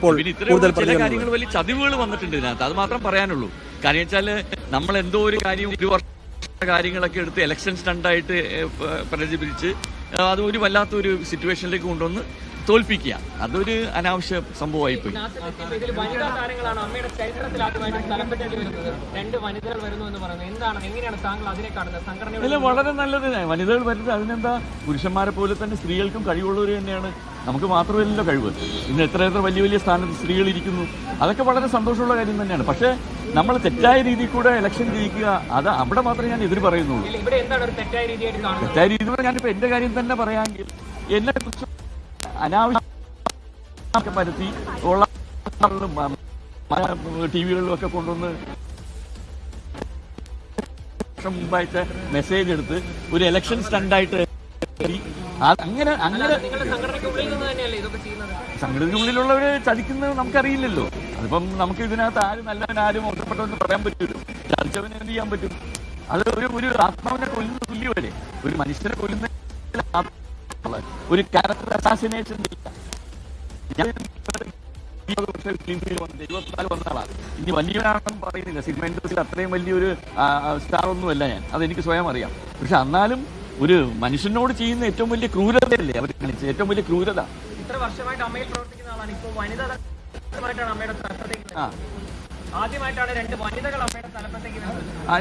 പിന്നെ ഇത്തരം ചില കാര്യങ്ങൾ വലിയ ചതിവുകൾ വന്നിട്ടുണ്ട് ഇതിനകത്ത്, അത് മാത്രം പറയാനുള്ളൂ. കാര്യം വെച്ചാൽ നമ്മൾ എന്തോ ഒരു കാര്യം ഒരു വർഷം കാര്യങ്ങളൊക്കെ എടുത്ത് ഇലക്ഷൻ സ്റ്റണ്ടായിട്ട് പ്രചരിപ്പിച്ച് അത് ഒരു വല്ലാത്തൊരു സിറ്റുവേഷനിലേക്ക് കൊണ്ടുവന്ന് തോൽപ്പിക്കുക, അതൊരു അനാവശ്യ സംഭവമായിപ്പോയി. അല്ല, വളരെ നല്ലത്. വനിതകൾ വരുന്നത് അതിനെന്താ, പുരുഷന്മാരെ പോലെ തന്നെ സ്ത്രീകൾക്കും കഴിവുള്ളവർ തന്നെയാണ്. നമുക്ക് മാത്രമല്ലല്ലോ കഴിവ്. ഇന്ന് എത്ര വലിയ വലിയ സ്ഥാനത്ത് സ്ത്രീകൾ ഇരിക്കുന്നു, അതൊക്കെ വളരെ സന്തോഷമുള്ള കാര്യം തന്നെയാണ്. പക്ഷേ നമ്മൾ തെറ്റായ രീതിയിൽ കൂടെ ഇലക്ഷൻ ജയിക്കുക, അത് അവിടെ മാത്രമേ ഞാൻ എതിര് പറയുന്നുള്ളൂ. തെറ്റായ രീതിയിൽ ഞാനിപ്പോൾ എൻ്റെ കാര്യം തന്നെ പറയാമെങ്കിൽ, എന്നെ കുറിച്ച് അനാവശ്യം പരത്തി ഉള്ള ടി വികളിലും ഒക്കെ കൊണ്ടുവന്ന് മുമ്പായിട്ട് മെസ്സേജ് എടുത്ത് ഒരു ഇലക്ഷൻ സ്റ്റണ്ടായിട്ട് അങ്ങനെ സംഘടനയ്ക്കുള്ളിലുള്ളവര് ചതിക്കുന്നത് നമുക്കറിയില്ലല്ലോ. അതിപ്പം നമുക്ക് ഇതിനകത്ത് ആരും നല്ലവൻ ആരും ഒറ്റപ്പെട്ടവെന്ന് പറയാൻ പറ്റുമല്ലോ. ചതിച്ചവന് എന്ത് ചെയ്യാൻ പറ്റും? അത് ഒരു ആത്മാവിനെ കൊല്ലുന്ന തുല്യമല്ലേ, ഒരു മനുഷ്യനെ കൊല്ലുന്ന ഒരു ക്യാരക്ടർ അസാസിനേഷൻ. ഇനി വലിയവനാണെന്ന് പറയുന്നില്ല, സിനിമ ഇൻഡസ്ട്രിയിൽ അത്രയും വലിയൊരു സ്റ്റാർ ഒന്നുമല്ല ഞാൻ, അതെനിക്ക് സ്വയം അറിയാം. പക്ഷെ എന്നാലും ഒരു മനുഷ്യനോട് ചെയ്യുന്ന ഏറ്റവും വലിയ ക്രൂരതയല്ലേ അവർ കാണിച്ച ഏറ്റവും വലിയ ക്രൂരത.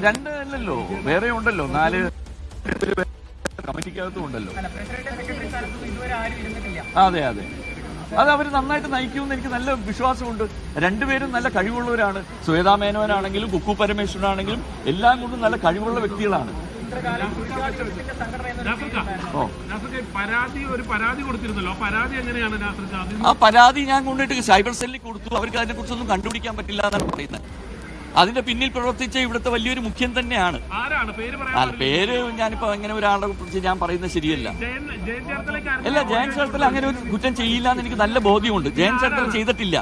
രണ്ട് അല്ലല്ലോ, വേറെ ഉണ്ടല്ലോ, 4 കമ്മിറ്റിക്കകത്തും ഉണ്ടല്ലോ. അതെ അതെ, അത് അവർ നന്നായിട്ട് നയിക്കുമെന്ന് എനിക്ക് നല്ല വിശ്വാസമുണ്ട്. രണ്ടുപേരും നല്ല കഴിവുള്ളവരാണ്. ശ്വേതാ മേനോനാണെങ്കിലും കുക്കു പരമേശ്വരനാണെങ്കിലും എല്ലാം കൊണ്ടും നല്ല കഴിവുള്ള വ്യക്തികളാണ്. ആ പരാതി ഞാൻ കൊണ്ടിട്ട് സൈബർ സെല്ലിൽ കൊടുത്തു. അവർക്ക് അതിനെ കുറിച്ചൊന്നും കണ്ടുപിടിക്കാൻ പറ്റില്ല എന്നാണ് പറയുന്നത്. അതിന്റെ പിന്നിൽ പ്രവർത്തിച്ച ഇവിടുത്തെ വലിയൊരു മുഖ്യൻ തന്നെയാണ്. പേര് ഞാനിപ്പോ അങ്ങനെ ഒരാളെ കുറിച്ച് ഞാൻ പറയുന്നത് ശരിയല്ല. അല്ല, ജയൻ ചേർത്തല അങ്ങനെ ഒരു കുറ്റം ചെയ്യില്ല എന്ന് എനിക്ക് നല്ല ബോധ്യമുണ്ട്. ജയൻ ചേർത്തല ചെയ്തിട്ടില്ല.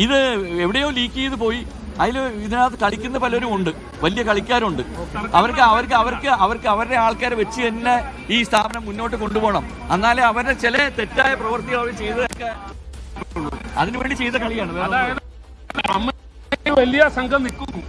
ഇത് എവിടെയോ ലീക്ക് ചെയ്ത് പോയി. അതിൽ ഇതിനകത്ത് കളിക്കുന്ന പലരും ഉണ്ട്, വലിയ കളിക്കാരുണ്ട്. അവർക്ക് അവരുടെ ആൾക്കാരെ വെച്ച് തന്നെ ഈ സ്ഥാപനം മുന്നോട്ട് കൊണ്ടുപോകണം. എന്നാലേ അവരുടെ ചില തെറ്റായ പ്രവൃത്തികൾ അവർ ചെയ്തതൊക്കെ അതിനുവേണ്ടി ചെയ്ത കളിയാണ്. വലിയ സംഘം നിൽക്കുന്നു.